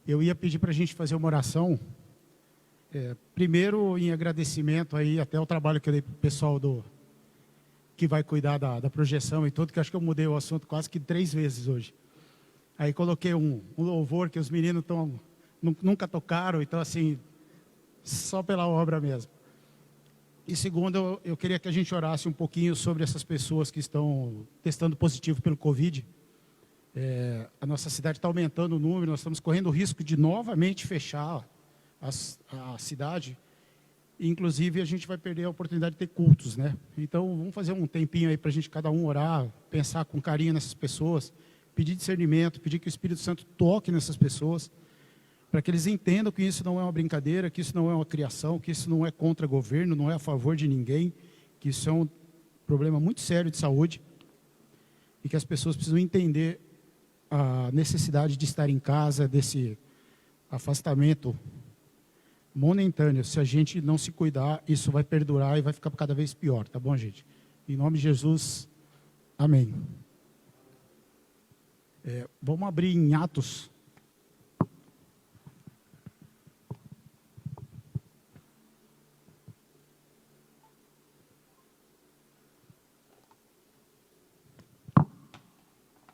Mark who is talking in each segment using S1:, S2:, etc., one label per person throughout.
S1: Eu ia pedir para a gente fazer uma oração, primeiro em agradecimento aí até o trabalho que eu dei para o pessoal que vai cuidar da projeção e tudo, que acho que eu mudei o assunto quase que 3 vezes hoje. Aí coloquei um louvor que os meninos nunca tocaram, então assim, só pela obra mesmo. E segundo, eu queria que a gente orasse um pouquinho sobre essas pessoas que estão testando positivo pelo Covid. A nossa cidade está aumentando o número, nós estamos correndo o risco de novamente fechar a cidade. Inclusive, a gente vai perder a oportunidade de ter cultos, né? Então, vamos fazer um tempinho aí para a gente cada um orar, pensar com carinho nessas pessoas, pedir discernimento, pedir que o Espírito Santo toque nessas pessoas, para que eles entendam que isso não é uma brincadeira, que isso não é uma criação, que isso não é contra governo, não é a favor de ninguém, que isso é um problema muito sério de saúde e que as pessoas precisam entender a necessidade de estar em casa, desse afastamento momentâneo. Se a gente não se cuidar, isso vai perdurar e vai ficar cada vez pior, tá bom, gente? Em nome de Jesus, amém. Vamos abrir em Atos.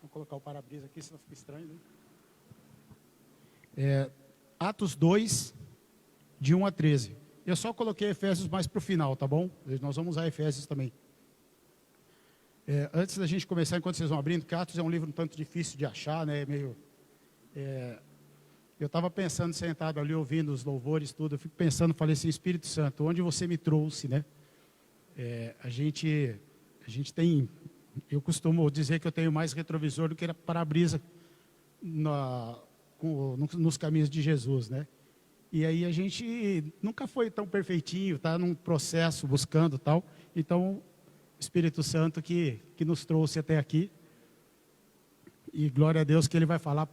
S1: Vou colocar o para-brisa aqui, senão fica estranho, né? Atos 2, de 1 a 13. Eu só coloquei Efésios mais para o final, tá bom? Nós vamos usar Efésios também. Antes da gente começar, enquanto vocês vão abrindo, porque Atos é um livro um tanto difícil de achar, né? Eu estava pensando, sentado ali, ouvindo os louvores, tudo, eu fico pensando, falei assim, Espírito Santo, onde você me trouxe, né? A gente tem, eu costumo dizer que eu tenho mais retrovisor do que para-brisa nos caminhos de Jesus, né? E aí a gente nunca foi tão perfeitinho, tá num processo buscando tal. Então, Espírito Santo que nos trouxe até aqui. E glória a Deus que Ele vai falar,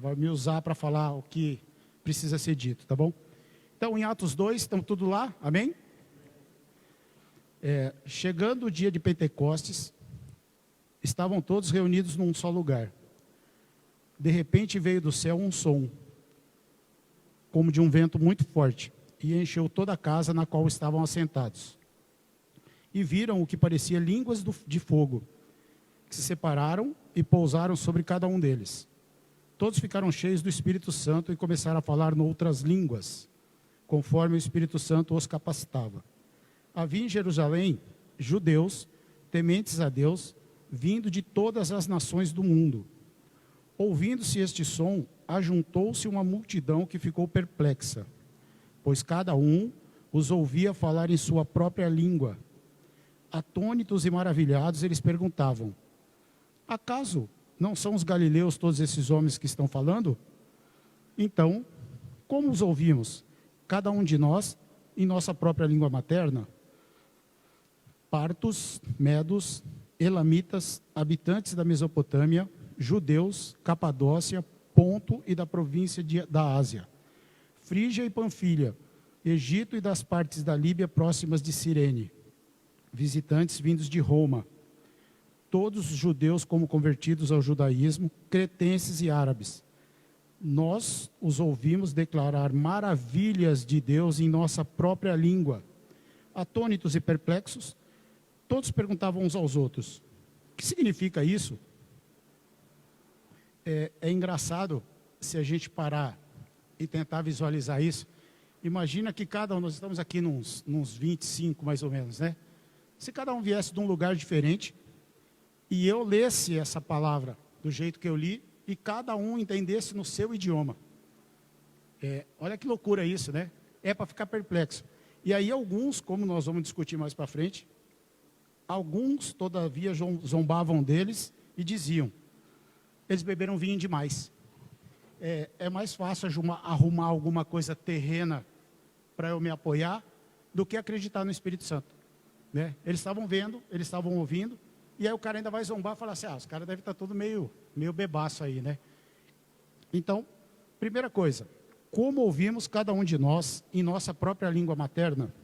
S1: vai me usar para falar o que precisa ser dito, tá bom? Então, em Atos 2, estão tudo lá, amém? Chegando o dia de Pentecostes, estavam todos reunidos num só lugar. De repente veio do céu um som, como de um vento muito forte, e encheu toda a casa na qual estavam assentados. E viram o que parecia línguas de fogo, que se separaram e pousaram sobre cada um deles. Todos ficaram cheios do Espírito Santo e começaram a falar noutras línguas, conforme o Espírito Santo os capacitava. Havia em Jerusalém judeus, tementes a Deus, vindo de todas as nações do mundo. Ouvindo-se este som, ajuntou-se uma multidão que ficou perplexa, pois cada um os ouvia falar em sua própria língua. Atônitos e maravilhados, eles perguntavam: acaso não são os galileus todos esses homens que estão falando? Então, como os ouvimos? Cada um de nós, em nossa própria língua materna? Partos, medos, elamitas, habitantes da Mesopotâmia, judeus, Capadócia, Ponto e da província da Ásia, Frígia e Panfilha, Egito e das partes da Líbia próximas de Cirene, visitantes vindos de Roma, todos os judeus como convertidos ao judaísmo, cretenses e árabes. Nós os ouvimos declarar maravilhas de Deus em nossa própria língua. Atônitos e perplexos, todos perguntavam uns aos outros: o que significa isso? É engraçado se a gente parar e tentar visualizar isso. Imagina que cada um, nós estamos aqui nos 25 mais ou menos, né? Se cada um viesse de um lugar diferente e eu lesse essa palavra do jeito que eu li e cada um entendesse no seu idioma. Olha que loucura isso, né? É para ficar perplexo. E aí alguns, como nós vamos discutir mais para frente, alguns todavia zombavam deles e diziam: eles beberam vinho demais. É mais fácil arrumar alguma coisa terrena para eu me apoiar do que acreditar no Espírito Santo, né? Eles estavam vendo, eles estavam ouvindo, e aí o cara ainda vai zombar e falar assim: os caras devem estar tudo meio bebaço aí, né? Então, primeira coisa, como ouvimos cada um de nós em nossa própria língua materna?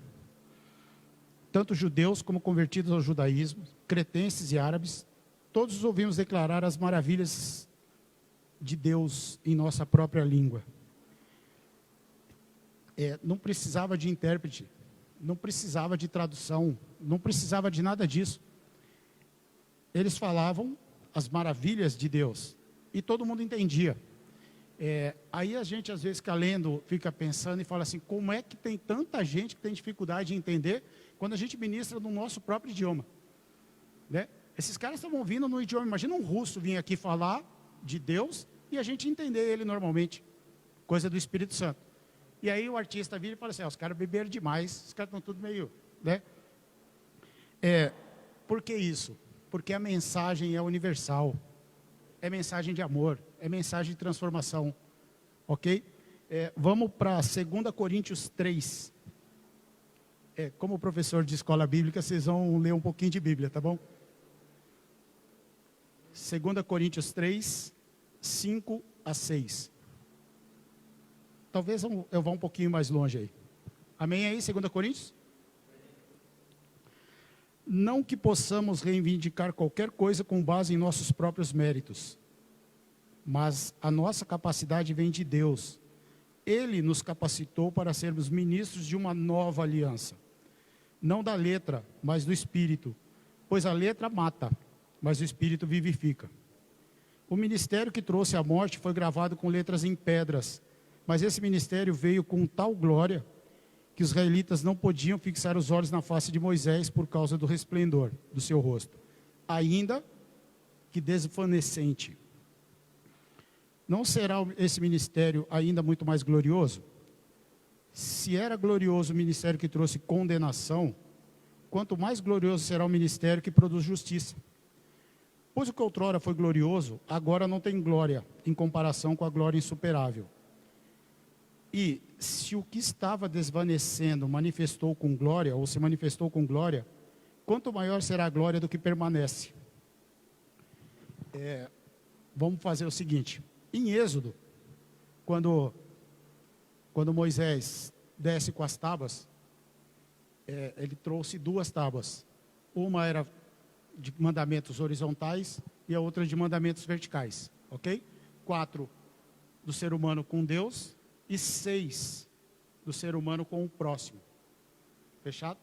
S1: Tanto judeus como convertidos ao judaísmo, cretenses e árabes, todos os ouvimos declarar as maravilhas de Deus em nossa própria língua. Não precisava de intérprete, não precisava de tradução, não precisava de nada disso. Eles falavam as maravilhas de Deus e todo mundo entendia. Aí a gente às vezes fica lendo, fica pensando e fala assim, como é que tem tanta gente que tem dificuldade de entender quando a gente ministra no nosso próprio idioma, né? Esses caras estavam ouvindo no idioma, imagina um russo vir aqui falar de Deus e a gente entender ele normalmente, coisa do Espírito Santo. E aí o artista vira e fala assim, os caras beberam demais, os caras estão tudo meio, né? Por que isso? Porque a mensagem é universal, é mensagem de amor, é mensagem de transformação, ok? Vamos para 2 Coríntios 3. Como professor de escola bíblica, vocês vão ler um pouquinho de Bíblia, tá bom? 2 Coríntios 3, 5 a 6. Talvez eu vá um pouquinho mais longe aí. Amém aí, 2 Coríntios? Não que possamos reivindicar qualquer coisa com base em nossos próprios méritos, mas a nossa capacidade vem de Deus. Ele nos capacitou para sermos ministros de uma nova aliança. Não da letra, mas do Espírito. Pois a letra mata, mas o Espírito vivifica. O ministério que trouxe a morte foi gravado com letras em pedras, mas esse ministério veio com tal glória que os israelitas não podiam fixar os olhos na face de Moisés por causa do resplendor do seu rosto, ainda que desvanecente. Não será esse ministério ainda muito mais glorioso? Se era glorioso o ministério que trouxe condenação, quanto mais glorioso será o ministério que produz justiça. Pois o que outrora foi glorioso, agora não tem glória em comparação com a glória insuperável. E se o que estava desvanecendo manifestou com glória, ou se manifestou com glória, quanto maior será a glória do que permanece. Vamos fazer o seguinte, em Êxodo, quando Moisés desce com as tábuas, ele trouxe 2 tábuas. Uma era de mandamentos horizontais e a outra de mandamentos verticais, ok? 4 do ser humano com Deus e 6 do ser humano com o próximo. Fechado?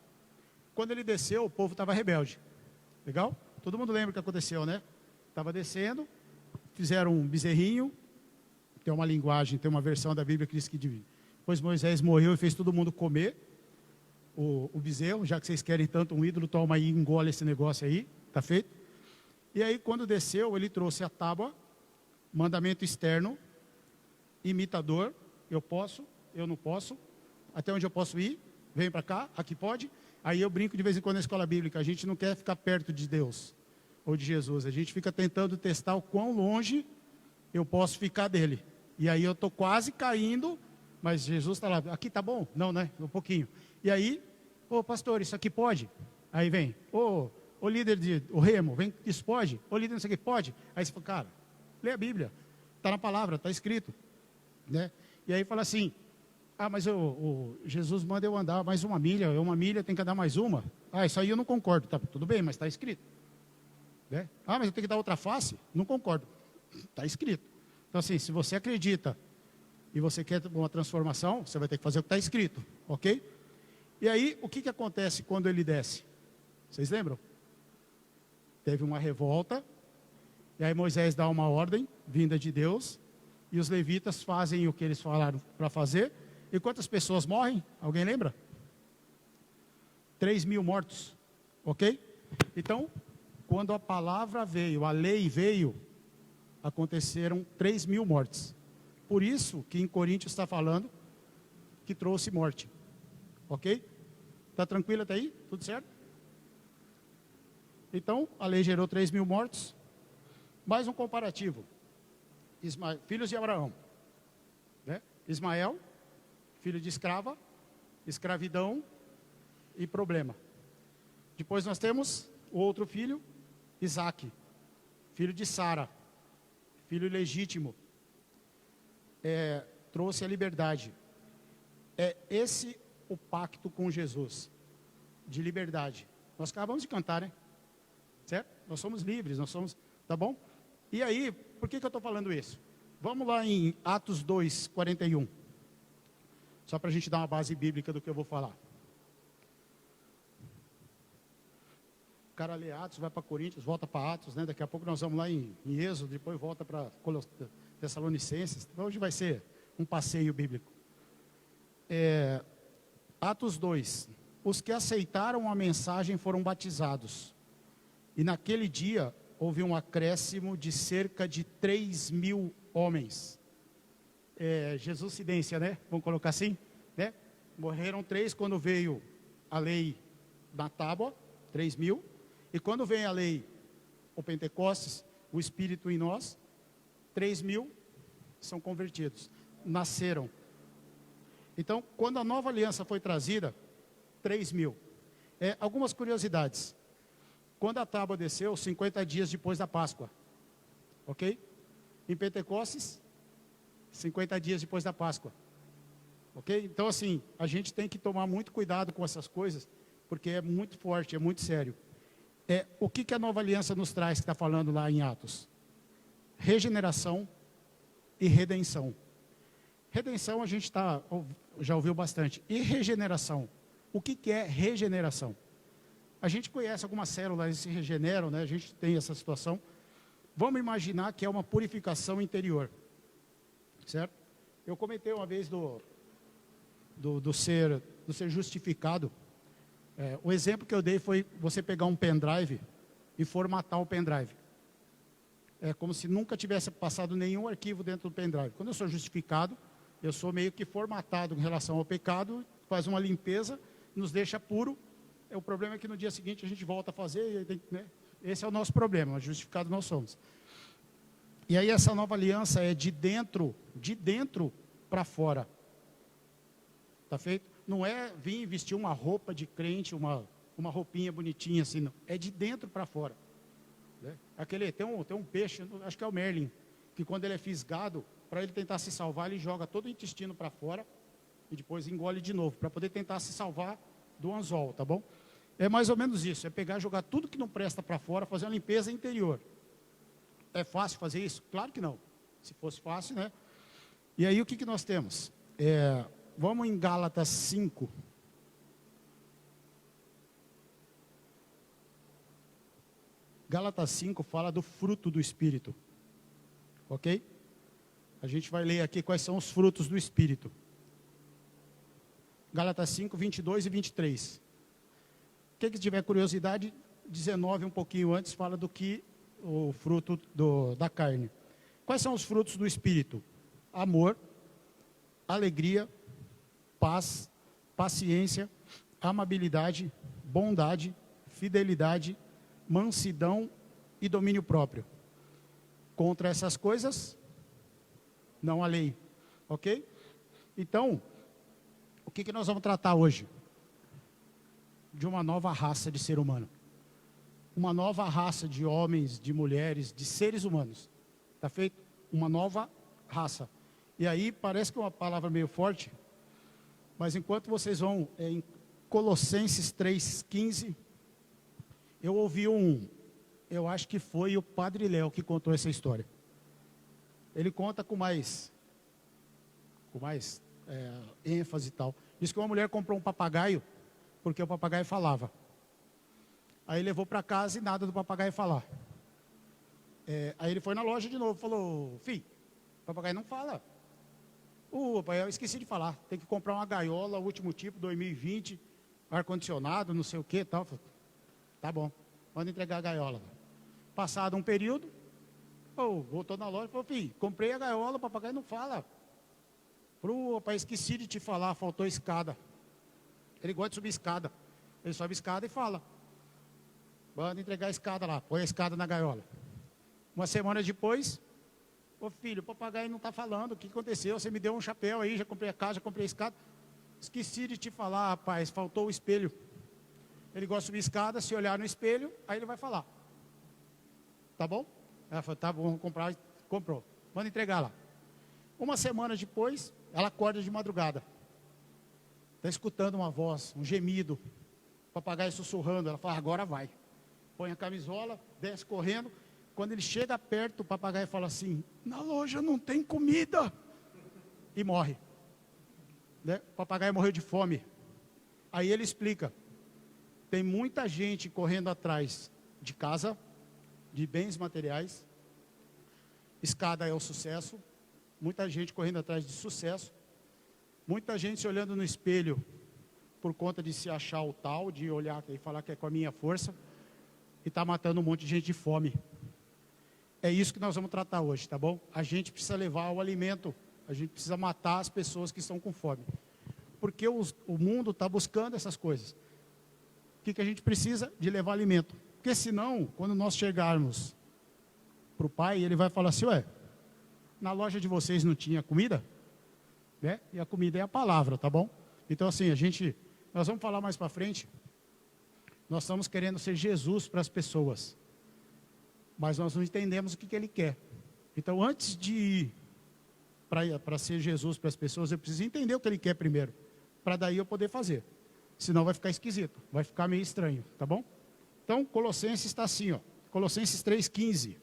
S1: Quando ele desceu, o povo estava rebelde. Legal? Todo mundo lembra o que aconteceu, né? Estava descendo, fizeram um bezerrinho, tem uma linguagem, tem uma versão da Bíblia que diz que depois Moisés morreu e fez todo mundo comer o bezerro, já que vocês querem tanto um ídolo, toma aí, engole esse negócio aí, tá feito? E aí quando desceu, ele trouxe a tábua, mandamento externo, imitador, eu posso, eu não posso, até onde eu posso ir, vem para cá, aqui pode. Aí eu brinco de vez em quando na escola bíblica, a gente não quer ficar perto de Deus ou de Jesus, a gente fica tentando testar o quão longe eu posso ficar dele. E aí eu estou quase caindo, mas Jesus está lá, aqui tá bom? Não, né? Um pouquinho. E aí, pastor, isso aqui pode? Aí vem, o líder o remo, vem, isso pode? O líder isso aqui pode? Aí você fala, cara, lê a Bíblia, está na palavra, está escrito, né? E aí fala assim, mas o Jesus manda eu andar mais uma milha tem que andar mais uma. Isso aí eu não concordo, tá, tudo bem, mas está escrito, né? Mas eu tenho que dar outra face? Não concordo, está escrito. Então assim, se você acredita e você quer uma transformação, você vai ter que fazer o que está escrito, ok? E aí, o que acontece quando ele desce? Vocês lembram? Teve uma revolta, e aí Moisés dá uma ordem, vinda de Deus, e os levitas fazem o que eles falaram para fazer, e quantas pessoas morrem? Alguém lembra? 3.000 mortos, ok? Então, quando a palavra veio, a lei veio, aconteceram 3.000 mortes. Por isso que em Coríntios está falando que trouxe morte, ok? Está tranquilo até aí? Tudo certo? Então, a lei gerou 3.000 mortos. Mais um comparativo. Filhos de Abraão, né? Ismael, filho de escrava, escravidão e problema. Depois nós temos o outro filho, Isaque, filho de Sara, filho legítimo, trouxe a liberdade. Esse o pacto com Jesus, de liberdade. Nós acabamos de cantar, né? Certo? Nós somos livres, nós somos, tá bom? E aí, por que eu estou falando isso? Vamos lá em Atos 2, 41. Só para a gente dar uma base bíblica do que eu vou falar. O cara lê Atos, vai para Coríntios, volta para Atos, né? Daqui a pouco nós vamos lá em Êxodo, depois volta para Tessalonicenses. Então hoje vai ser um passeio bíblico. Atos 2. Os que aceitaram a mensagem foram batizados. E naquele dia houve um acréscimo de cerca de 3.000 homens. Jesuscidência, né? Vamos colocar assim, né? Morreram 3 quando veio a lei da tábua, 3.000. E quando vem a lei, o Pentecostes, o Espírito em nós, 3.000 são convertidos, nasceram. Então, quando a nova aliança foi trazida, 3.000. Algumas curiosidades. Quando a tábua desceu, 50 dias depois da Páscoa. Ok? Em Pentecostes, 50 dias depois da Páscoa. Ok? Então, assim, a gente tem que tomar muito cuidado com essas coisas, porque é muito forte, é muito sério. O que a nova aliança nos traz, que está falando lá em Atos? Regeneração e redenção. Redenção a gente já ouviu bastante. E regeneração? O que é regeneração? A gente conhece algumas células que se regeneram, né? A gente tem essa situação. Vamos imaginar que é uma purificação interior. Certo? Eu comentei uma vez do ser justificado. O exemplo que eu dei foi você pegar um pendrive e formatar o pendrive. É como se nunca tivesse passado nenhum arquivo dentro do pendrive. Quando eu sou justificado, eu sou meio que formatado em relação ao pecado, faz uma limpeza, nos deixa puro. O problema é que no dia seguinte a gente volta a fazer, né? Esse é o nosso problema, justificado nós somos. E aí essa nova aliança é de dentro para fora. Tá feito? Não é vir vestir uma roupa de crente, uma roupinha bonitinha assim, não. É de dentro para fora. Né? Tem um peixe, acho que é o Merlin, que quando ele é fisgado, para ele tentar se salvar, ele joga todo o intestino para fora e depois engole de novo, para poder tentar se salvar do anzol, tá bom? É mais ou menos isso, é pegar e jogar tudo que não presta para fora, fazer uma limpeza interior. É fácil fazer isso? Claro que não. Se fosse fácil, né? E aí o que nós temos? Vamos em Gálatas 5. Gálatas 5 fala do fruto do Espírito. Ok? A gente vai ler aqui quais são os frutos do Espírito. Gálatas 5, 22 e 23. Quem que tiver curiosidade, 19, um pouquinho antes, fala do que o fruto da carne. Quais são os frutos do Espírito? Amor, alegria, paz, paciência, amabilidade, bondade, fidelidade, mansidão e domínio próprio. Contra essas coisas, não há lei. Ok? Então, o que nós vamos tratar hoje? De uma nova raça de ser humano. Uma nova raça de homens, de mulheres, de seres humanos. Está feito? Uma nova raça. E aí, parece que é uma palavra meio forte, mas enquanto vocês vão em Colossenses 3,15, eu ouvi eu acho que foi o Padre Léo que contou essa história. Ele conta com mais ênfase e tal. Diz que uma mulher comprou um papagaio, porque o papagaio falava. Aí levou para casa e nada do papagaio falar. Aí ele foi na loja de novo, falou: filho, o papagaio não fala. Eu esqueci de falar, tem que comprar uma gaiola, último tipo, 2020, ar-condicionado, não sei o que tal. Tá bom, manda entregar a gaiola. Passado um período, voltou na loja e falou: filho, comprei a gaiola, o papagaio não fala. Pai, esqueci de te falar, faltou escada. Ele gosta de subir escada. Ele sobe escada e fala: manda entregar a escada lá, põe a escada na gaiola. Uma semana depois: filho, o papagaio não está falando, o que aconteceu? Você me deu um chapéu aí, já comprei a casa, já comprei a escada. Esqueci de te falar, rapaz, faltou o espelho. Ele gosta de subir escada, se olhar no espelho, aí ele vai falar. Tá bom? Ela falou: tá bom, vamos comprar. Comprou. Manda entregar lá. Uma semana depois, ela acorda de madrugada. Está escutando uma voz, um gemido. O papagaio sussurrando. Ela fala: agora vai. Põe a camisola, desce correndo. Quando ele chega perto, o papagaio fala assim: na loja não tem comida. E morre. Né? O papagaio morreu de fome. Aí ele explica: tem muita gente correndo atrás de casa, de bens materiais. Escada é o sucesso. Muita gente correndo atrás de sucesso. Muita gente se olhando no espelho por conta de se achar o tal, de olhar e falar que é com a minha força. E está matando um monte de gente de fome. É isso que nós vamos tratar hoje, tá bom? A gente precisa levar o alimento. A gente precisa matar as pessoas que estão com fome. Porque o mundo está buscando essas coisas. O que a gente precisa? De levar alimento. Porque senão, quando nós chegarmos para o pai, ele vai falar assim: ué, na loja de vocês não tinha comida? Né? E a comida é a palavra, tá bom? Então assim, nós vamos falar mais para frente. Nós estamos querendo ser Jesus para as pessoas. Mas nós não entendemos o que ele quer. Então antes de ir para ser Jesus para as pessoas, eu preciso entender o que ele quer primeiro. Para daí eu poder fazer. Senão vai ficar esquisito, vai ficar meio estranho, tá bom? Então, Colossenses está assim, ó. Colossenses 3,15.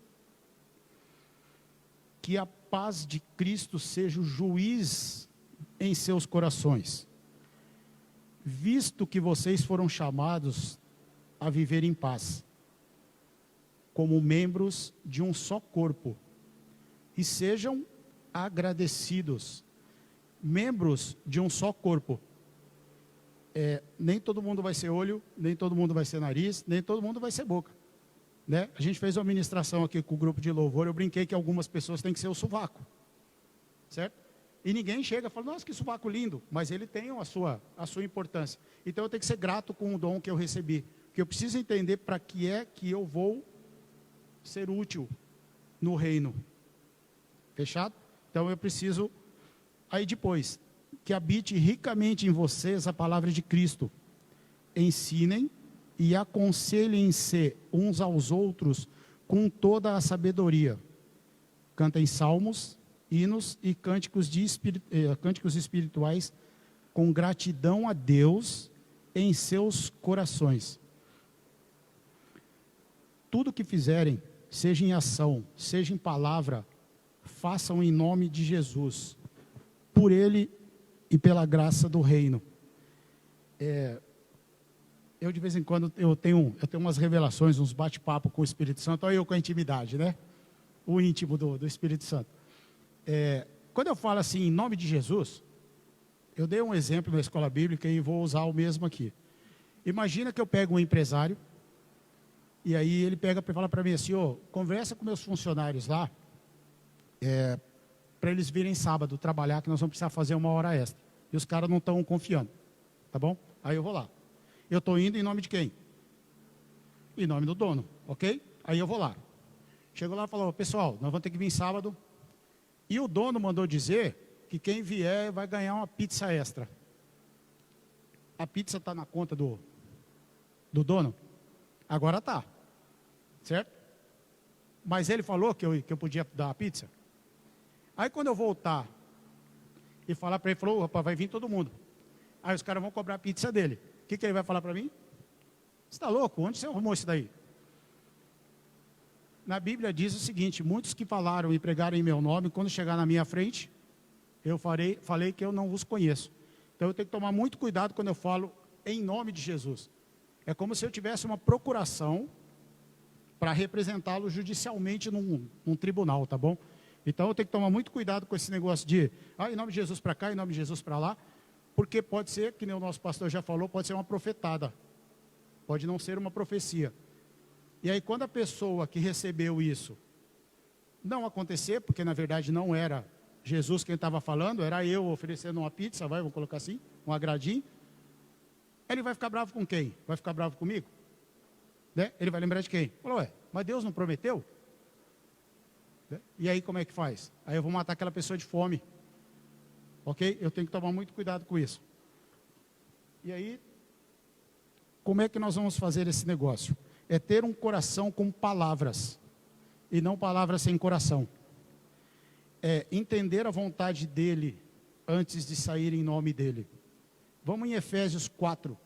S1: Que a paz de Cristo seja o juiz em seus corações, visto que vocês foram chamados a viver em paz, como membros de um só corpo, e sejam agradecidos. Membros de um só corpo. Nem todo mundo vai ser olho, nem todo mundo vai ser nariz, nem todo mundo vai ser boca. Né? A gente fez uma ministração aqui com o grupo de louvor, eu brinquei que algumas pessoas têm que ser o sovaco. Certo? E ninguém chega e fala: nossa, que sovaco lindo. Mas ele tem a sua importância. Então eu tenho que ser grato com o dom que eu recebi. Porque eu preciso entender para que é que eu vou ser útil no reino. Fechado? Então eu preciso... Aí depois, que habite ricamente em vocês a palavra de Cristo. Ensinem e aconselhem-se uns aos outros com toda a sabedoria. Cantem salmos, hinos e cânticos espirituais com gratidão a Deus em seus corações. Tudo que fizerem, seja em ação, seja em palavra, façam em nome de Jesus, por Ele e pela graça do reino. Eu de vez em quando eu tenho umas revelações, uns bate-papo com o Espírito Santo, olha eu com a intimidade, né? O íntimo do Espírito Santo. Quando eu falo assim, em nome de Jesus, eu dei um exemplo na escola bíblica e vou usar o mesmo aqui. Imagina que eu pego um empresário, e aí ele pega e fala para mim assim: conversa com meus funcionários lá, para eles virem sábado trabalhar, que nós vamos precisar fazer 1 hora extra. E os caras não estão confiando, tá bom? Aí eu vou lá. Eu estou indo em nome de quem? Em nome do dono, ok? Aí eu vou lá. Chego lá e falo: pessoal, nós vamos ter que vir sábado. E o dono mandou dizer que quem vier vai ganhar uma pizza extra. A pizza está na conta do dono? Agora está. Certo? Mas ele falou que eu podia dar a pizza. Aí quando eu voltar e falar para ele, falou: rapaz, vai vir todo mundo. Aí os caras vão cobrar a pizza dele. O que ele vai falar para mim? Você está louco? Onde você arrumou isso daí? Na Bíblia diz o seguinte: muitos que falaram e pregaram em meu nome, quando chegar na minha frente, eu falei que eu não os conheço. Então eu tenho que tomar muito cuidado quando eu falo em nome de Jesus. É como se eu tivesse uma procuração para representá-lo judicialmente num tribunal, tá bom? Então eu tenho que tomar muito cuidado com esse negócio de em nome de Jesus para cá, em nome de Jesus para lá, porque pode ser, que nem o nosso pastor já falou, pode ser uma profetada, pode não ser uma profecia. E aí quando a pessoa que recebeu isso não acontecer, porque na verdade não era Jesus quem estava falando, era eu oferecendo uma pizza, vamos colocar assim, um agradinho, ele vai ficar bravo com quem? Vai ficar bravo comigo? Né? Ele vai lembrar de quem? Falou: mas Deus não prometeu? Né? E aí como é que faz? Aí eu vou matar aquela pessoa de fome. Ok? Eu tenho que tomar muito cuidado com isso. E aí, como é que nós vamos fazer esse negócio? É ter um coração com palavras, e não palavras sem coração. É entender a vontade dele, antes de sair em nome dele. Vamos em Efésios 4.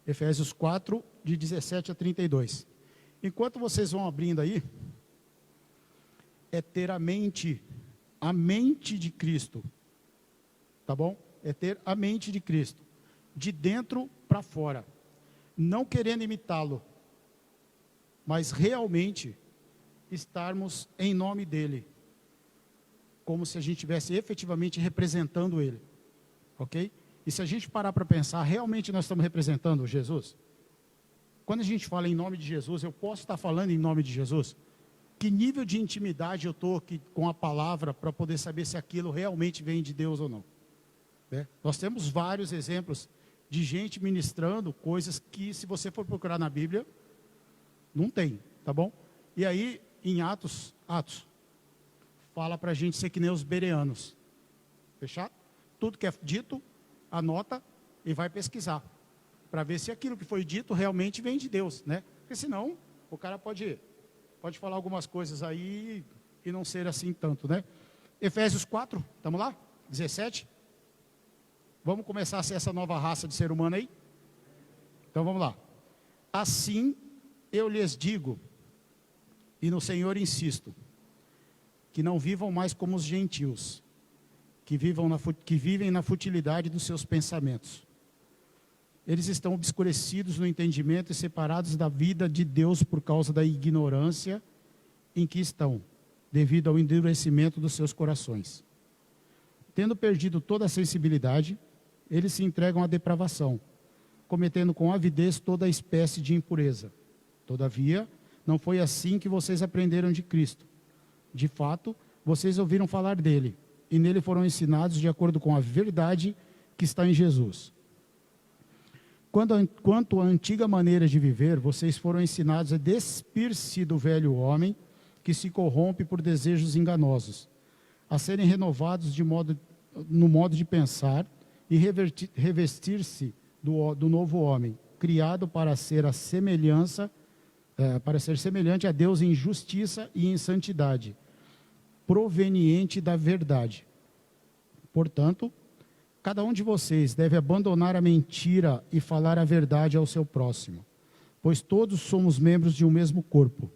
S1: Efésios 4, de 17 a 32. Enquanto vocês vão abrindo aí, é ter a mente de Cristo, tá bom? É ter a mente de Cristo, de dentro para fora, não querendo imitá-lo, mas realmente estarmos em nome dele, como se a gente estivesse efetivamente representando ele, ok? E se a gente parar para pensar, realmente nós estamos representando Jesus? Quando a gente fala em nome de Jesus, eu posso estar falando em nome de Jesus? Que nível de intimidade eu estou com a palavra para poder saber se aquilo realmente vem de Deus ou não? Né? Nós temos vários exemplos de gente ministrando coisas que, se você for procurar na Bíblia, não tem, tá bom? E aí, em Atos, fala para a gente ser que nem os bereanos. Fechado? Tudo que é dito, anota e vai pesquisar, para ver se aquilo que foi dito realmente vem de Deus, né? Porque senão, o cara pode falar algumas coisas aí e não ser assim tanto, né? Efésios 4, estamos lá? 17. Vamos começar a ser essa nova raça de ser humano aí? Então vamos lá. Assim eu lhes digo, e no Senhor insisto, que não vivam mais como os gentios, que vivem na futilidade dos seus pensamentos. Eles estão obscurecidos no entendimento e separados da vida de Deus por causa da ignorância em que estão, devido ao endurecimento dos seus corações. Tendo perdido toda a sensibilidade, eles se entregam à depravação, cometendo com avidez toda a espécie de impureza. Todavia, não foi assim que vocês aprenderam de Cristo. De fato, vocês ouviram falar dele, e nele foram ensinados de acordo com a verdade que está em Jesus. Quanto à antiga maneira de viver, vocês foram ensinados a despir-se do velho homem que se corrompe por desejos enganosos, a serem renovados no modo de pensar e revestir-se do novo homem, criado para ser semelhante a Deus em justiça e em santidade, proveniente da verdade. Portanto, cada um de vocês deve abandonar a mentira e falar a verdade ao seu próximo, pois todos somos membros de um mesmo corpo.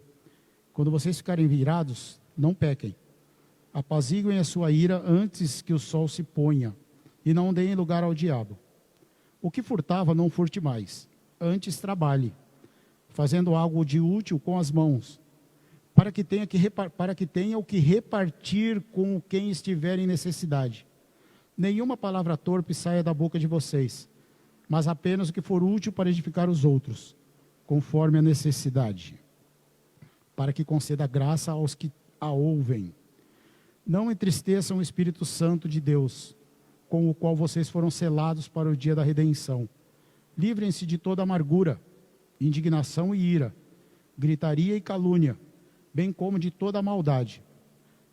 S1: Quando vocês ficarem irados, não pequem. Apaziguem a sua ira antes que o sol se ponha, e não deem lugar ao diabo. O que furtava, não furte mais. Antes trabalhe, fazendo algo de útil com as mãos, para que tenha o que repartir com quem estiver em necessidade. Nenhuma palavra torpe saia da boca de vocês, mas apenas o que for útil para edificar os outros, conforme a necessidade, para que conceda graça aos que a ouvem. Não entristeçam o Espírito Santo de Deus, com o qual vocês foram selados para o dia da redenção. Livrem-se de toda amargura, indignação e ira, gritaria e calúnia, bem como de toda maldade.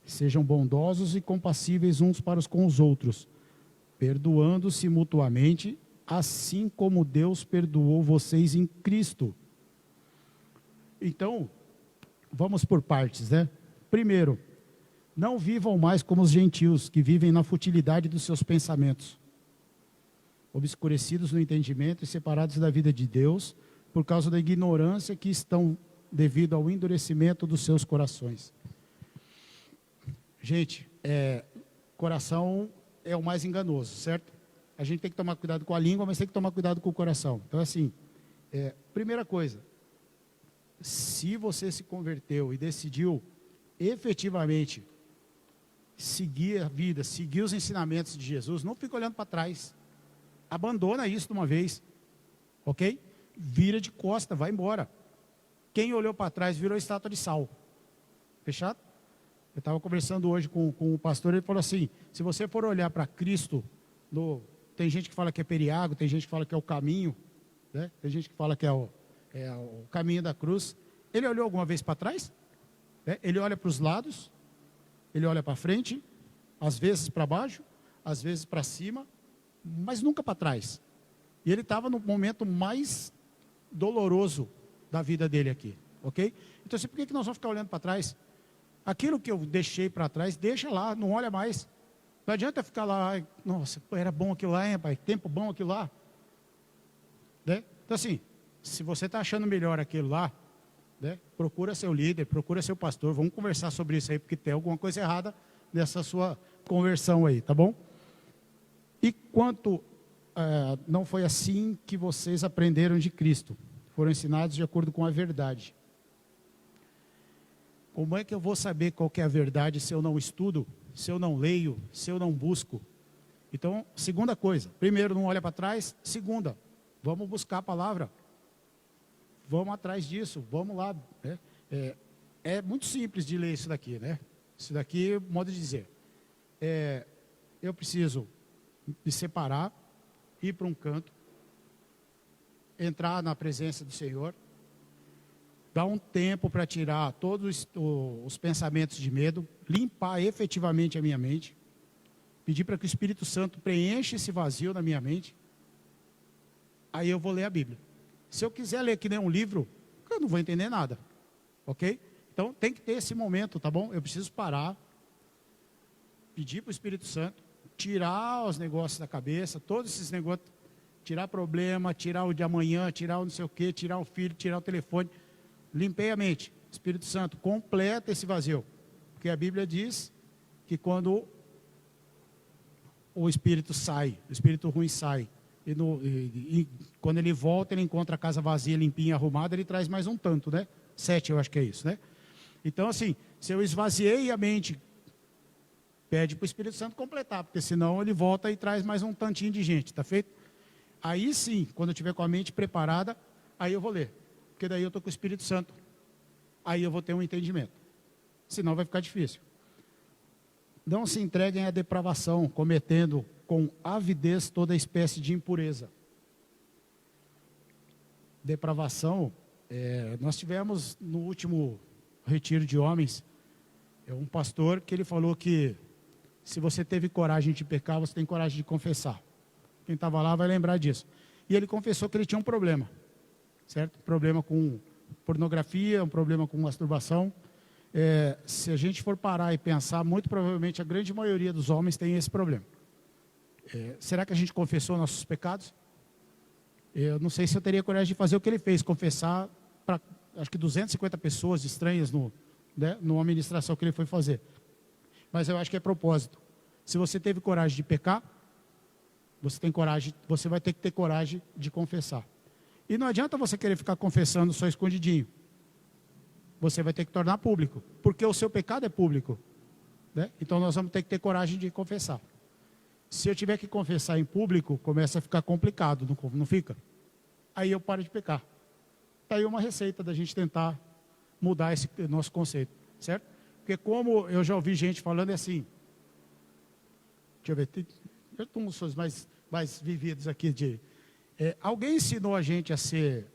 S1: Sejam bondosos e compassíveis uns para com os outros, perdoando-se mutuamente, assim como Deus perdoou vocês em Cristo. Então, vamos por partes, né? Primeiro, não vivam mais como os gentios, que vivem na futilidade dos seus pensamentos, obscurecidos no entendimento e separados da vida de Deus, por causa da ignorância que estão devido ao endurecimento dos seus corações. Gente, coração é o mais enganoso, certo? A gente tem que tomar cuidado com a língua, mas tem que tomar cuidado com o coração. Então, assim, primeira coisa, se você se converteu e decidiu efetivamente seguir a vida, seguir os ensinamentos de Jesus, não fica olhando para trás. Abandona isso de uma vez, ok? Vira de costa, vai embora. Quem olhou para trás virou estátua de sal. Fechado? Eu estava conversando hoje com o pastor, ele falou assim, se você for olhar para Cristo, tem gente que fala que é periago, tem gente que fala que é o caminho, né? Tem gente que fala que é o caminho da cruz. Ele olhou alguma vez para trás? Ele olha para os lados, ele olha para frente, às vezes para baixo, às vezes para cima, mas nunca para trás. E ele estava no momento mais doloroso da vida dele aqui, ok? Então, assim, por que nós vamos ficar olhando para trás? Aquilo que eu deixei para trás, deixa lá, não olha mais. Não adianta ficar lá, nossa, era bom aquilo lá, hein, pai? Tempo bom aquilo lá. Né? Então, assim, se você está achando melhor aquilo lá, né? Procura seu líder, procura seu pastor, vamos conversar sobre isso aí, porque tem alguma coisa errada nessa sua conversão aí, tá bom? E quanto não foi assim que vocês aprenderam de Cristo, foram ensinados de acordo com a verdade. Como é que eu vou saber qual que é a verdade se eu não estudo, se eu não leio, se eu não busco? Então, segunda coisa, primeiro, não olha para trás. Segunda, vamos buscar a palavra. Vamos atrás disso, vamos lá. Né? É muito simples de ler isso daqui, né? Isso daqui, modo de dizer. Eu preciso me separar, ir para um canto, entrar na presença do Senhor, dar um tempo para tirar todos os pensamentos de medo, limpar efetivamente a minha mente, pedir para que o Espírito Santo preencha esse vazio na minha mente, aí eu vou ler a Bíblia. Se eu quiser ler que nem um livro, eu não vou entender nada, ok? Então tem que ter esse momento, tá bom? Eu preciso parar, pedir para o Espírito Santo, tirar os negócios da cabeça, todos esses negócios, tirar problema, tirar o de amanhã, tirar o não sei o quê, tirar o filho, tirar o telefone. Limpei a mente. Espírito Santo, completa esse vazio. Porque a Bíblia diz que o espírito sai, o espírito ruim sai, e quando ele volta, ele encontra a casa vazia, limpinha, arrumada, ele traz mais um tanto, né? 7, eu acho que é isso, né? Então, assim, se eu esvaziei a mente, pede para o Espírito Santo completar, porque senão ele volta e traz mais um tantinho de gente, tá feito? Aí sim, quando eu estiver com a mente preparada, aí eu vou ler. Porque daí eu estou com o Espírito Santo. Aí eu vou ter um entendimento. Senão vai ficar difícil. Não se entreguem à depravação, cometendo com avidez toda espécie de impureza. Depravação, nós tivemos no último retiro de homens, um pastor que ele falou que se você teve coragem de pecar, você tem coragem de confessar. Quem estava lá vai lembrar disso. E ele confessou que ele tinha um problema. Certo? Problema com pornografia, um problema com masturbação. Se a gente for parar e pensar, muito provavelmente a grande maioria dos homens tem esse problema. Será que a gente confessou nossos pecados? Eu não sei se eu teria coragem de fazer o que ele fez, confessar para, acho que 250 pessoas estranhas numa ministração que ele foi fazer. Mas eu acho que é propósito. Se você teve coragem de pecar, você vai ter que ter coragem de confessar. E não adianta você querer ficar confessando só escondidinho. Você vai ter que tornar público, porque o seu pecado é público, né? Então nós vamos ter que ter coragem de confessar. Se eu tiver que confessar em público, começa a ficar complicado, não fica? Aí eu paro de pecar. Está aí uma receita da gente tentar mudar esse nosso conceito, certo? Porque como eu já ouvi gente falando assim, deixa eu ver, eu estou uns mais vividos aqui alguém ensinou a gente a ser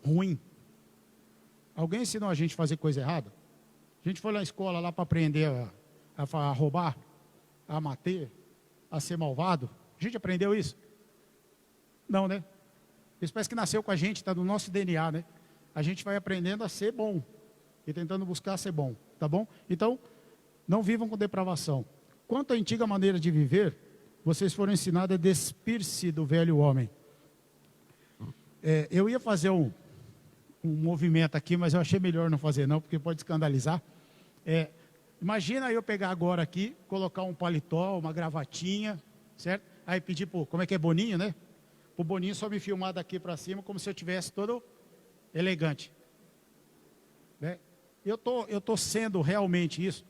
S1: ruim? Alguém ensinou a gente a fazer coisa errada? A gente foi na escola lá para aprender a roubar, a matar, a ser malvado? A gente aprendeu isso? Não, né? Isso parece que nasceu com a gente, está no nosso DNA, né? A gente vai aprendendo a ser bom e tentando buscar ser bom, tá bom? Então, não vivam com depravação. Quanto à antiga maneira de viver, vocês foram ensinados a despir-se do velho homem. Eu ia fazer um movimento aqui, mas eu achei melhor não fazer não, porque pode escandalizar. Imagina eu pegar agora aqui, colocar um paletó, uma gravatinha, certo? Aí pedir como é que é Boninho, né? O Boninho só me filmar daqui para cima, como se eu tivesse todo elegante. Né? Eu tô sendo realmente isso?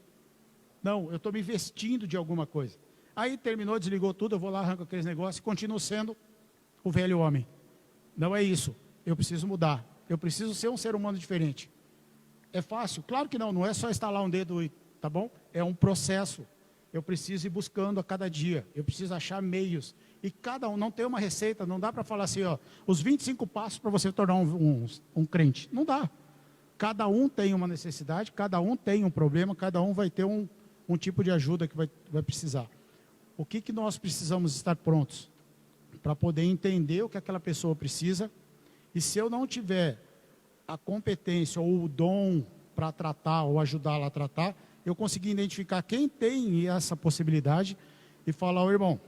S1: Não, eu estou me vestindo de alguma coisa. Aí terminou, desligou tudo, eu vou lá, arranco aqueles negócios e continuo sendo o velho homem. Não é isso. Eu preciso mudar. Eu preciso ser um ser humano diferente. É fácil? Claro que não. Não é só estalar um dedo e, tá bom? É um processo. Eu preciso ir buscando a cada dia. Eu preciso achar meios. E cada um, não tem uma receita, não dá para falar assim, os 25 passos para você tornar um crente. Não dá. Cada um tem uma necessidade, cada um tem um problema, cada um vai ter um tipo de ajuda que vai precisar. O que nós precisamos estar prontos? Para poder entender o que aquela pessoa precisa. E se eu não tiver a competência ou o dom para tratar ou ajudá-la a tratar, eu consegui identificar quem tem essa possibilidade e falar, irmão,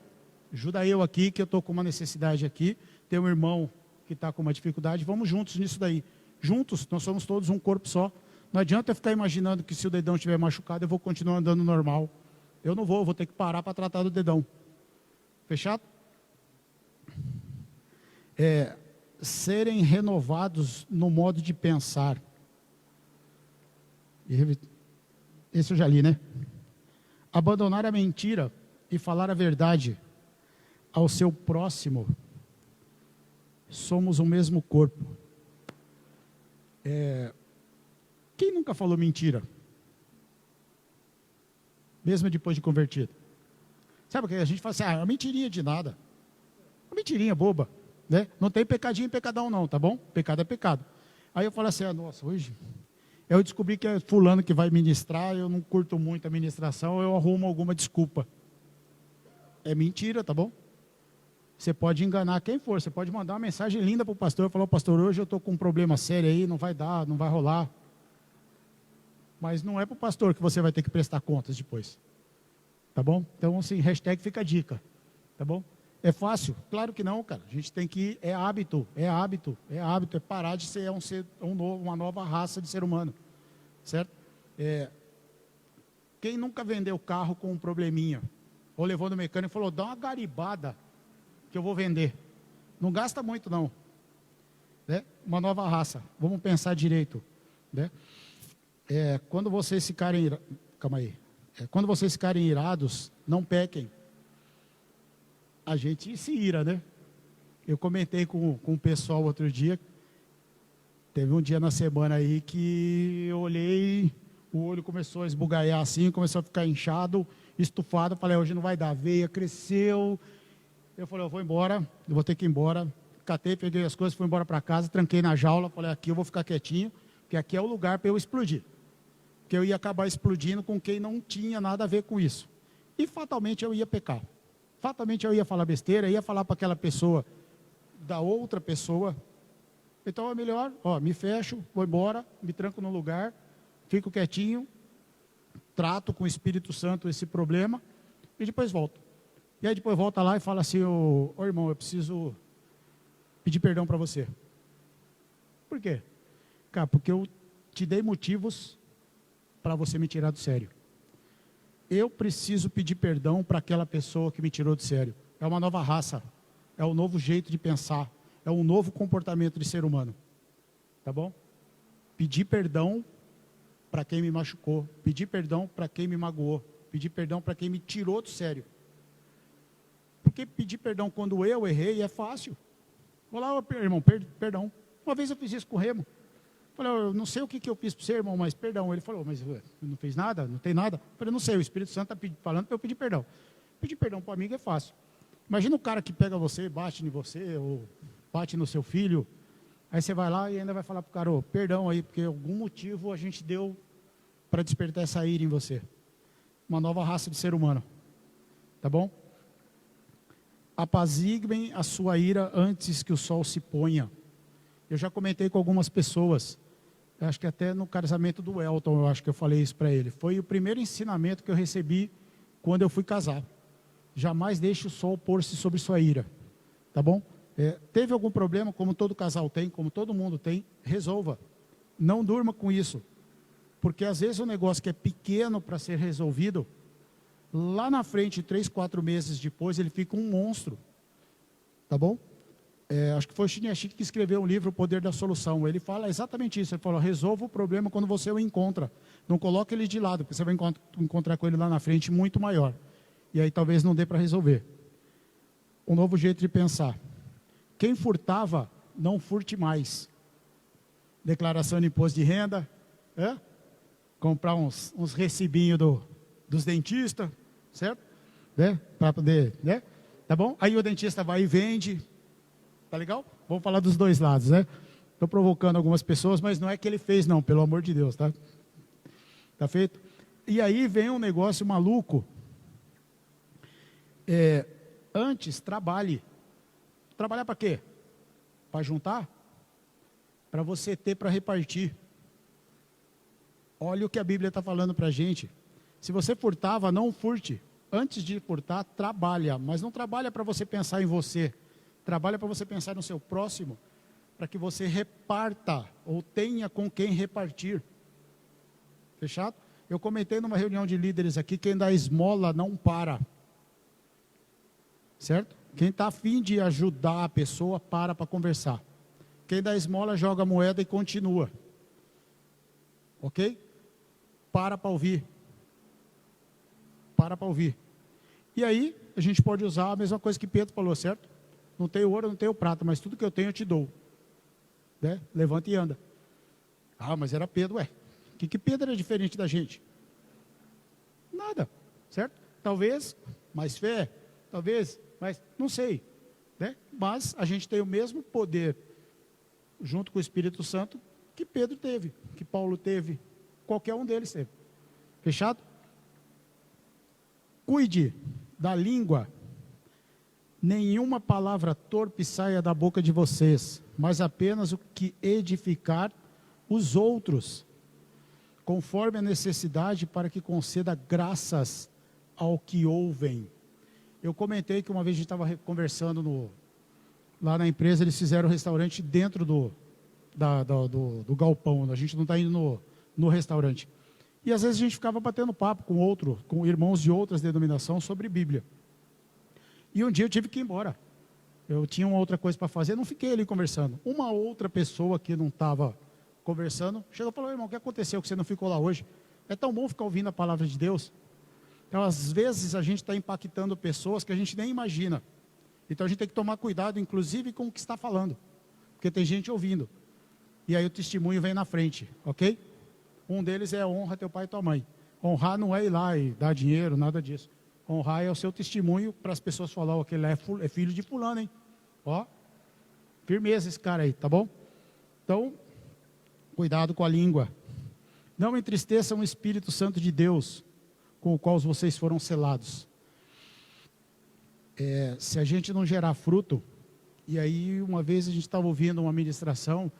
S1: ajuda eu aqui que eu estou com uma necessidade aqui, tem um irmão que está com uma dificuldade, vamos juntos nisso daí. juntos, nós somos todos um corpo só. Não adianta eu ficar imaginando que se o dedão estiver machucado, eu vou continuar andando normal. Eu não vou ter que parar para tratar do dedão. Fechado? Serem renovados no modo de pensar. Esse eu já li, né? Abandonar a mentira e falar a verdade ao seu próximo. Somos o mesmo corpo. Quem nunca falou mentira? Mesmo depois de convertido. Sabe o que a gente fala assim? Uma mentirinha de nada. Uma mentirinha boba. Né? Não tem pecadinho e pecadão não, tá bom? Pecado é pecado. Aí eu falo assim, nossa, hoje eu descobri que é fulano que vai ministrar, eu não curto muito a ministração, eu arrumo alguma desculpa. É mentira, tá bom? Você pode enganar quem for, você pode mandar uma mensagem linda para o pastor, falar, pastor, hoje eu estou com um problema sério aí, não vai dar, não vai rolar. Mas não é para o pastor que você vai ter que prestar contas depois. Tá bom? Então, assim, hashtag fica a dica. Tá bom? É fácil? Claro que não, cara. A gente tem que, é hábito, é parar de ser uma nova raça de ser humano. Certo? Quem nunca vendeu carro com um probleminha? Ou levou no mecânico e falou, dá uma garibada que eu vou vender. Não gasta muito, não. Né? Uma nova raça. Vamos pensar direito. Né? Quando vocês ficarem... Calma aí. Quando vocês ficarem irados, não pequem. A gente se ira, né? Eu comentei com o pessoal outro dia. Teve um dia na semana aí que eu olhei, o olho começou a esbugalhar assim, começou a ficar inchado, estufado. Falei, hoje não vai dar. A veia cresceu. Eu falei, eu vou embora, eu vou ter que ir embora. Catei, peguei as coisas, fui embora para casa, tranquei na jaula. Falei, aqui eu vou ficar quietinho, porque aqui é o lugar para eu explodir. Porque eu ia acabar explodindo com quem não tinha nada a ver com isso. E fatalmente eu ia pecar. Fatalmente eu ia falar besteira, ia falar para aquela pessoa, da outra pessoa. Então é melhor, me fecho, vou embora, me tranco no lugar, fico quietinho, trato com o Espírito Santo esse problema e depois volto. E aí depois volta lá e fala assim, ô irmão, eu preciso pedir perdão para você. Por quê? Cara, porque eu te dei motivos para você me tirar do sério. Eu preciso pedir perdão para aquela pessoa que me tirou do sério. É uma nova raça, é um novo jeito de pensar, é um novo comportamento de ser humano. Tá bom? Pedir perdão para quem me machucou, pedir perdão para quem me magoou, pedir perdão para quem me tirou do sério. Porque pedir perdão quando eu errei é fácil. Vou lá, irmão, perdão. Uma vez eu fiz isso com o Remo. Falei, eu não sei o que eu fiz para você, irmão, mas perdão. Ele falou, mas não fez nada? Não tem nada? Eu falei, não sei, o Espírito Santo está falando para eu pedir perdão. Pedir perdão para o amigo é fácil. Imagina o cara que pega você, bate em você, ou bate no seu filho. Aí você vai lá e ainda vai falar para o cara, perdão aí, porque algum motivo a gente deu para despertar essa ira em você. Uma nova raça de ser humano. Tá bom? Apaziguem a sua ira antes que o sol se ponha. Eu já comentei com algumas pessoas, eu acho que até no casamento do Elton, eu acho que eu falei isso para ele. Foi o primeiro ensinamento que eu recebi quando eu fui casar. Jamais deixe o sol pôr-se sobre sua ira. Tá bom? Teve algum problema, como todo casal tem, como todo mundo tem, resolva. Não durma com isso. Porque às vezes um negócio que é pequeno para ser resolvido, lá na frente, 3, 4 meses depois, ele fica um monstro. Tá bom? Acho que foi o Chiniachik que escreveu um livro, O Poder da Solução. Ele fala exatamente isso. Ele falou, resolva o problema quando você o encontra. Não coloque ele de lado, porque você vai encontrar com ele lá na frente muito maior. E aí talvez não dê para resolver. Um novo jeito de pensar. Quem furtava, não furte mais. Declaração de imposto de renda. Comprar uns recibinhos dos dentistas, certo? Para poder, né? Tá bom? Aí o dentista vai e vende. Tá legal? Vamos falar dos dois lados, né? Estou provocando algumas pessoas, mas não é que ele fez, não, pelo amor de Deus, tá? Tá feito? E aí vem um negócio maluco. Antes, trabalhe. Trabalhar para quê? Para juntar? Para você ter para repartir. Olha o que a Bíblia está falando para a gente. Se você furtava, não furte. Antes de furtar, trabalha. Mas não trabalha para você pensar em você. Trabalha para você pensar no seu próximo. para que você reparta, ou tenha com quem repartir. Fechado? Eu comentei numa reunião de líderes aqui, quem dá esmola não para. Certo? Quem está afim de ajudar a pessoa, para conversar. Quem dá esmola, joga a moeda e continua. Ok? Para ouvir. Para ouvir. E aí, a gente pode usar a mesma coisa que Pedro falou, certo? Não tenho ouro, não tenho prata, mas tudo que eu tenho eu te dou. Né? Levanta e anda. Ah, mas era Pedro, ué. O que Pedro era diferente da gente? Nada, certo? Talvez mais fé, talvez, mas não sei. Né? Mas a gente tem o mesmo poder, junto com o Espírito Santo, que Pedro teve, que Paulo teve, qualquer um deles teve. Fechado? Cuide da língua. Nenhuma palavra torpe saia da boca de vocês, mas apenas o que edificar os outros, conforme a necessidade, para que conceda graças ao que ouvem. Eu comentei que uma vez a gente estava conversando lá na empresa, eles fizeram um restaurante dentro do galpão, a gente não está indo no restaurante. E às vezes a gente ficava batendo papo com irmãos de outras denominações sobre Bíblia. E um dia eu tive que ir embora. Eu tinha uma outra coisa para fazer, não fiquei ali conversando. Uma outra pessoa que não estava conversando, chegou e falou: irmão, o que aconteceu que você não ficou lá hoje? É tão bom ficar ouvindo a palavra de Deus. Então, às vezes, a gente está impactando pessoas que a gente nem imagina. Então, a gente tem que tomar cuidado, inclusive, com o que está falando. Porque tem gente ouvindo. E aí o testemunho vem na frente, ok? Um deles é: honra teu pai e tua mãe. Honrar não é ir lá e dar dinheiro, nada disso. Honrar é o seu testemunho para as pessoas falar: ó, que ele é filho de fulano, hein? Ó, firmeza esse cara aí, tá bom? Então, cuidado com a língua. Não entristeçam o Espírito Santo de Deus, com o qual vocês foram selados. Se a gente não gerar fruto, e aí uma vez a gente estava ouvindo uma ministração,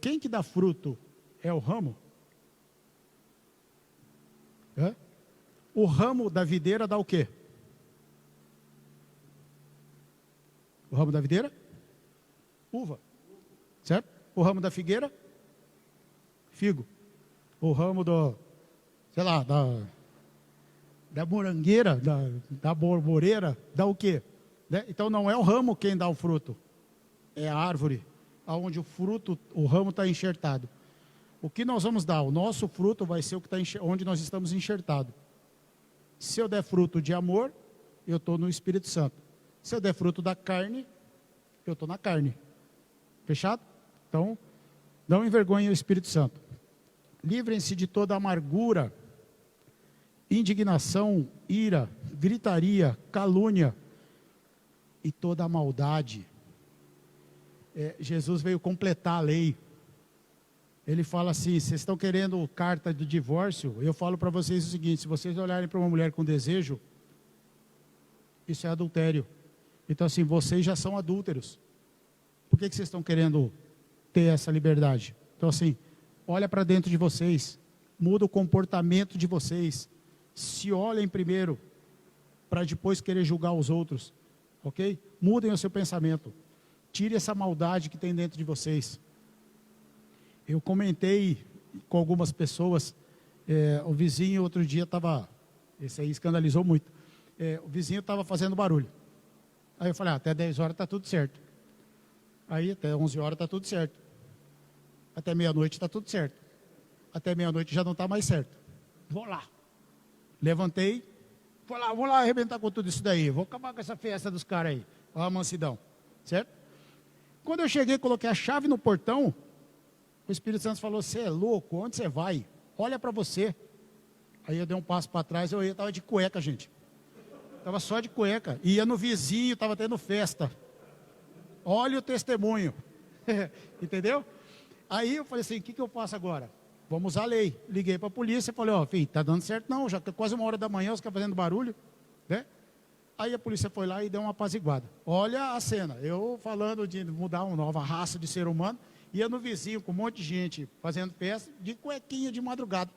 S1: quem que dá fruto é o ramo? O ramo da videira dá o quê? O ramo da videira? Uva. Certo? O ramo da figueira? Figo. O ramo da morangueira, da borboreira, dá o quê? Né? Então não é o ramo quem dá o fruto, é a árvore, onde o ramo está enxertado. O que nós vamos dar? O nosso fruto vai ser o que onde nós estamos enxertados. Se eu der fruto de amor, eu estou no Espírito Santo. Se eu der fruto da carne, eu estou na carne. Fechado? Então, não envergonhem o Espírito Santo. Livrem-se de toda amargura, indignação, ira, gritaria, calúnia e toda a maldade. Jesus veio completar a lei. Ele fala assim: vocês estão querendo carta do divórcio? Eu falo para vocês o seguinte: se vocês olharem para uma mulher com desejo, isso é adultério. Então assim, vocês já são adúlteros. Por que vocês estão querendo ter essa liberdade? Então assim, olha para dentro de vocês, muda o comportamento de vocês, se olhem primeiro, para depois querer julgar os outros, ok? Mudem o seu pensamento, tire essa maldade que tem dentro de vocês. Eu comentei com algumas pessoas, o vizinho outro dia estava, esse aí escandalizou muito, o vizinho estava fazendo barulho. Aí eu falei: até 10 horas está tudo certo. Aí até 11 horas está tudo certo. Até meia-noite está tudo certo. Até meia-noite já não está mais certo. Vou lá. Levantei, vou lá arrebentar com tudo isso daí. Vou acabar com essa festa dos caras aí. Olha a mansidão, certo? Quando eu cheguei, coloquei a chave no portão, o Espírito Santo falou: você é louco, onde você vai? Olha para você. Aí eu dei um passo para trás, eu estava de cueca, gente. Estava só de cueca. Ia no vizinho, estava tendo festa. Olha o testemunho. Entendeu? Aí eu falei assim: o que eu faço agora? Vamos usar a lei. Liguei para a polícia e falei: ó, filho, tá dando certo não, já que é quase 1h da manhã, os caras fazendo barulho, né? Aí a polícia foi lá e deu uma apaziguada. Olha a cena, eu falando de mudar uma nova raça de ser humano, ia no vizinho com um monte de gente fazendo festa, de cuequinha de madrugada.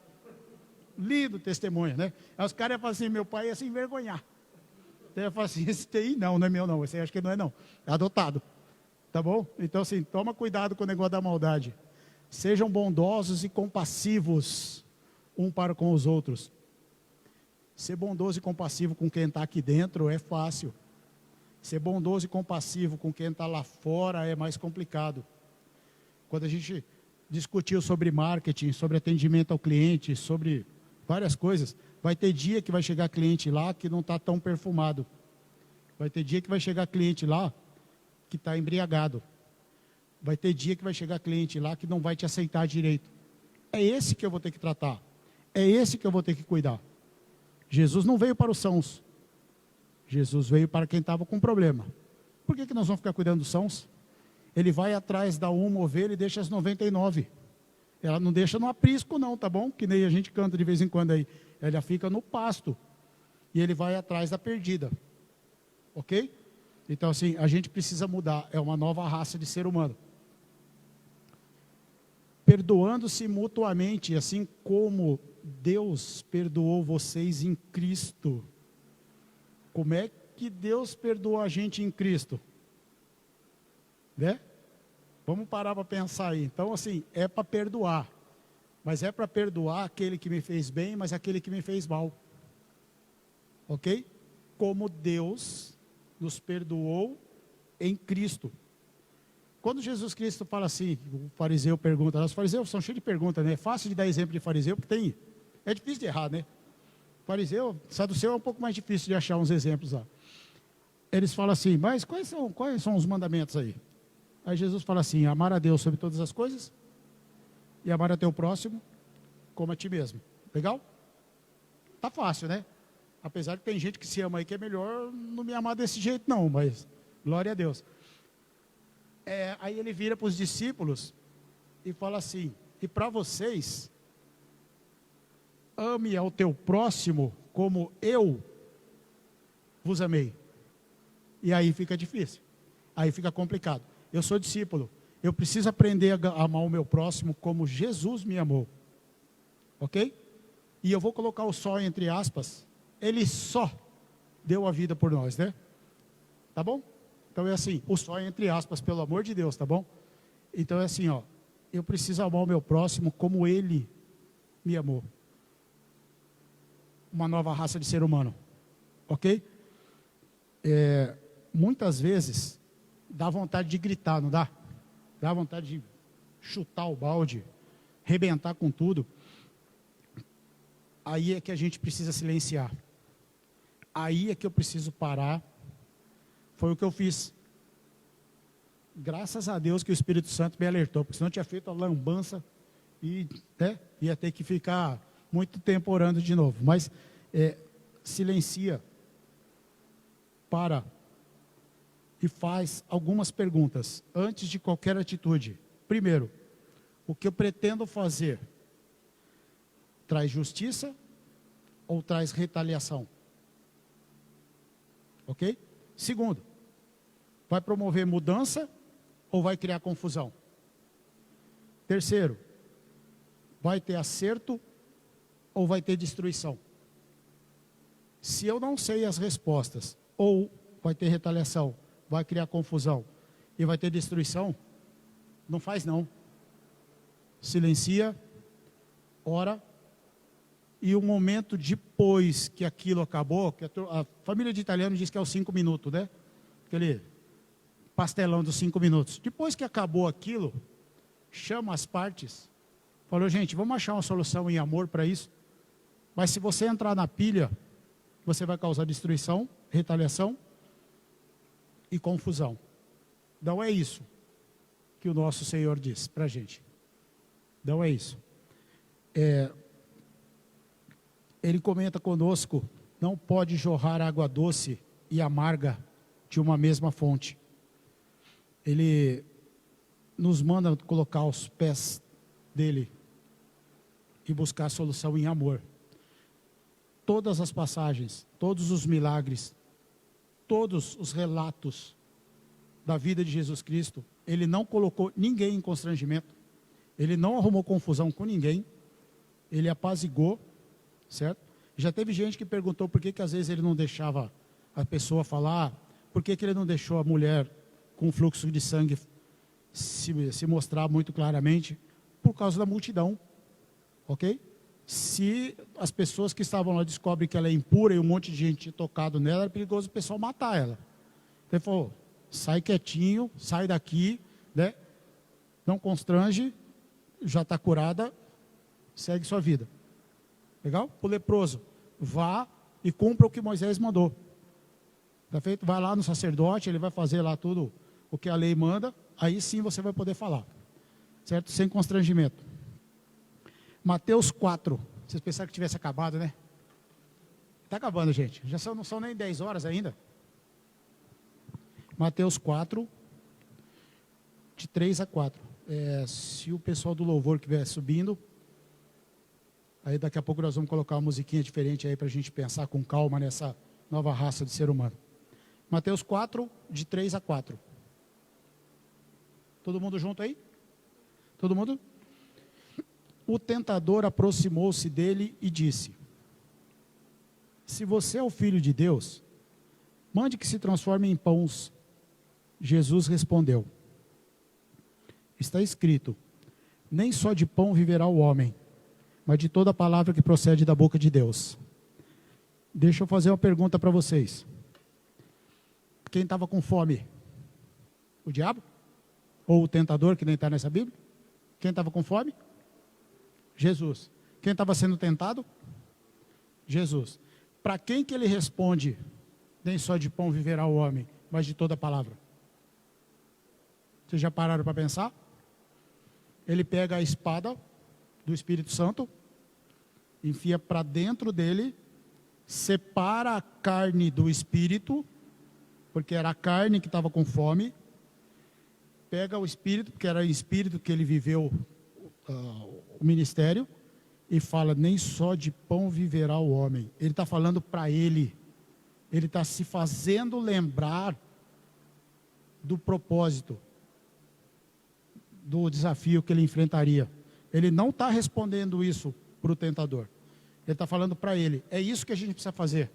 S1: Lindo testemunho, né? Aí os caras iam falar assim: meu pai ia se envergonhar. Então eu falo assim: esse TI não é meu não, esse aí acho que não é não, é adotado. Tá bom? Então, assim, toma cuidado com o negócio da maldade. Sejam bondosos e compassivos um para com os outros. Ser bondoso e compassivo com quem está aqui dentro é fácil. Ser bondoso e compassivo com quem está lá fora é mais complicado. Quando a gente discutiu sobre marketing, sobre atendimento ao cliente, sobre várias coisas, vai ter dia que vai chegar cliente lá que não está tão perfumado. Vai ter dia que vai chegar cliente lá que está embriagado. Vai ter dia que vai chegar cliente lá que não vai te aceitar direito. É esse que eu vou ter que tratar. É esse que eu vou ter que cuidar. Jesus não veio para os sãos. Jesus veio para quem estava com problema. Por que nós vamos ficar cuidando dos sãos? Ele vai atrás da uma ovelha e deixa as 99. Ela não deixa no aprisco não, tá bom? Que nem a gente canta de vez em quando aí. Ela fica no pasto. E ele vai atrás da perdida. Ok? Então, assim, a gente precisa mudar. É uma nova raça de ser humano. Perdoando-se mutuamente, assim como Deus perdoou vocês em Cristo. Como é que Deus perdoou a gente em Cristo? Né? Vamos parar para pensar aí. Então, assim, é para perdoar. Mas é para perdoar aquele que me fez bem, mas aquele que me fez mal. Ok? Como Deus nos perdoou em Cristo. Quando Jesus Cristo fala assim, o fariseu pergunta, os fariseus são cheios de perguntas, né? É fácil de dar exemplo de fariseu, porque é difícil de errar, né? Fariseu, saduceu é um pouco mais difícil de achar uns exemplos lá. Eles falam assim, mas quais são os mandamentos aí? Aí Jesus fala assim, amar a Deus sobre todas as coisas e amar a teu próximo como a ti mesmo. Legal? Tá fácil, né? Apesar que tem gente que se ama aí que é melhor não me amar desse jeito não, mas glória a Deus. Aí ele vira para os discípulos e fala assim, e para vocês, ame ao teu próximo como eu vos amei. E aí fica difícil, aí fica complicado. Eu sou discípulo, eu preciso aprender a amar o meu próximo como Jesus me amou. Ok? E eu vou colocar o só entre aspas, ele só deu a vida por nós, né? Tá bom? Então é assim, o só entre aspas, pelo amor de Deus, tá bom? Então é assim, ó, eu preciso amar o meu próximo como ele me amou. Uma nova raça de ser humano, ok? Muitas vezes, dá vontade de gritar, não dá? Dá vontade de chutar o balde, rebentar com tudo. Aí é que a gente precisa silenciar. Aí é que eu preciso parar. Foi o que eu fiz. Graças a Deus que o Espírito Santo me alertou, porque senão eu tinha feito a lambança e ia ter que ficar muito tempo orando de novo. Mas silencia, para e faz algumas perguntas antes de qualquer atitude. Primeiro, o que eu pretendo fazer traz justiça ou traz retaliação? Ok? Segundo, vai promover mudança ou vai criar confusão? Terceiro, vai ter acerto ou vai ter destruição? Se eu não sei as respostas, ou vai ter retaliação, vai criar confusão e vai ter destruição, não faz não. Silencia, ora, e o momento depois que aquilo acabou, que a família de italiano diz que é os 5 minutos, né? Aquele pastelão dos 5 minutos. Depois que acabou aquilo, chama as partes, falou, gente, vamos achar uma solução em amor para isso. Mas se você entrar na pilha, você vai causar destruição, retaliação e confusão. Não é isso que o nosso Senhor diz para a gente. Não é isso. Ele comenta conosco, não pode jorrar água doce e amarga de uma mesma fonte. Ele nos manda colocar aos pés dele e buscar a solução em amor. Todas as passagens, todos os milagres, todos os relatos da vida de Jesus Cristo, ele não colocou ninguém em constrangimento, ele não arrumou confusão com ninguém, ele apazigou, certo? Já teve gente que perguntou por que às vezes ele não deixava a pessoa falar, por que ele não deixou a mulher com o fluxo de sangue se mostrar muito claramente por causa da multidão, ok? Se as pessoas que estavam lá descobrem que ela é impura e um monte de gente tocado nela, era perigoso o pessoal matar ela. Então ele falou, sai quietinho, sai daqui, né? Não constrange, já está curada, segue sua vida. Legal? O leproso, vá e cumpra o que Moisés mandou. Tá feito? Vai lá no sacerdote, ele vai fazer lá tudo o que a lei manda, aí sim você vai poder falar. Certo? Sem constrangimento. Mateus 4. Vocês pensaram que tivesse acabado, né? Está acabando, gente. Não são nem 10 horas ainda. Mateus 4, de 3 a 4. Se o pessoal do louvor estiver subindo, aí daqui a pouco nós vamos colocar uma musiquinha diferente aí para a gente pensar com calma nessa nova raça de ser humano. Mateus 4, de 3 a 4. Todo mundo junto aí? Todo mundo? O tentador aproximou-se dele e disse: se você é o filho de Deus, mande que se transforme em pães. Jesus respondeu: está escrito, nem só de pão viverá o homem, mas de toda palavra que procede da boca de Deus. Deixa eu fazer uma pergunta para vocês. Quem estava com fome? O diabo? Ou o tentador, que nem está nessa Bíblia? Quem estava com fome? Jesus. Quem estava sendo tentado? Jesus. Para quem que ele responde, nem só de pão viverá o homem, mas de toda a palavra? Vocês já pararam para pensar? Ele pega a espada do Espírito Santo, enfia para dentro dele, separa a carne do espírito, porque era a carne que estava com fome, pega o espírito, porque era o espírito que ele viveu o ministério, e fala, nem só de pão viverá o homem. Ele está falando para ele está se fazendo lembrar do propósito, do desafio que ele enfrentaria. Ele não está respondendo isso para o tentador. Ele está falando para ele, é isso que a gente precisa fazer.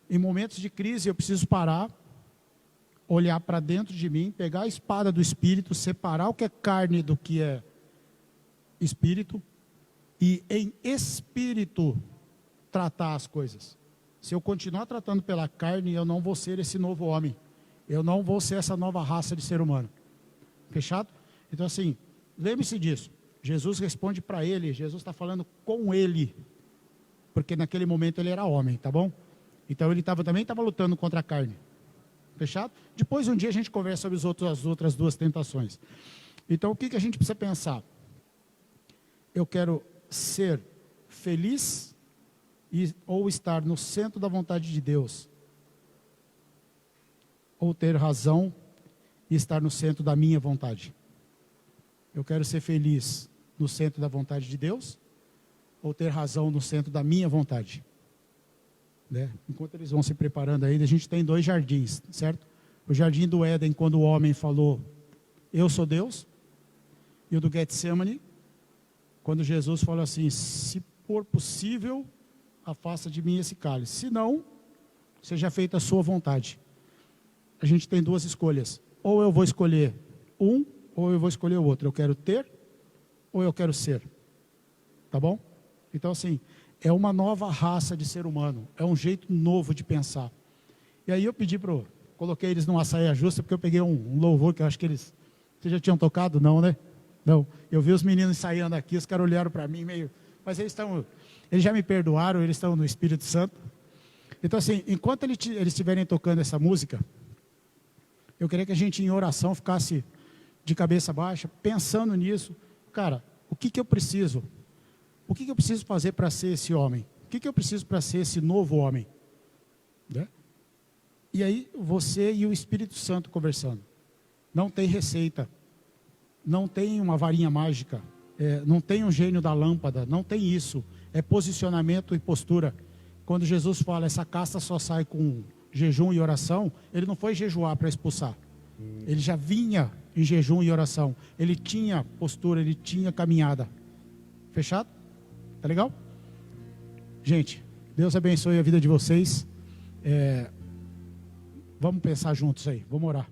S1: Em momentos de crise eu preciso parar, olhar para dentro de mim, pegar a espada do Espírito, separar o que é carne do que é Espírito, e em Espírito tratar as coisas. Se eu continuar tratando pela carne, eu não vou ser esse novo homem. Eu não vou ser essa nova raça de ser humano. Fechado? Então assim, lembre-se disso. Jesus responde para ele, Jesus está falando com ele, porque naquele momento ele era homem, tá bom? Então ele também estava lutando contra a carne. Fechado? Depois um dia a gente conversa sobre as outras duas tentações. Então o que a gente precisa pensar? Eu quero ser feliz ou estar no centro da vontade de Deus, ou ter razão e estar no centro da minha vontade. Eu quero ser feliz no centro da vontade de Deus, ou ter razão no centro da minha vontade, né? Enquanto eles vão se preparando aí, a gente tem 2 jardins, certo? O jardim do Éden, quando o homem falou, eu sou Deus, e o do Getsemane, quando Jesus falou assim, se for possível, afasta de mim esse cálice, se não, seja feita a sua vontade. A gente tem 2 escolhas, ou eu vou escolher um, ou eu vou escolher o outro. Eu quero ter, ou eu quero ser. Tá bom? Então assim, é uma nova raça de ser humano, é um jeito novo de pensar. E aí eu pedi coloquei eles numa saia justa, porque eu peguei um louvor que eu acho que vocês já tinham tocado? Não, né? Não, eu vi os meninos ensaiando aqui, os caras olharam para mim meio, mas eles já me perdoaram, eles estão no Espírito Santo. Então assim, enquanto eles estiverem tocando essa música, eu queria que a gente em oração ficasse de cabeça baixa, pensando nisso. Cara, o que eu preciso? O que eu preciso fazer para ser esse homem? O que eu preciso para ser esse novo homem? Né? E aí você e o Espírito Santo conversando. Não tem receita, não tem uma varinha mágica, não tem um gênio da lâmpada, não tem isso. É posicionamento e postura. Quando Jesus fala, essa casta só sai com jejum e oração, ele não foi jejuar para expulsar. Ele já vinha em jejum e oração. Ele tinha postura, ele tinha caminhada. Fechado? Tá legal? Gente, Deus abençoe a vida de vocês. Vamos pensar juntos aí, vamos orar.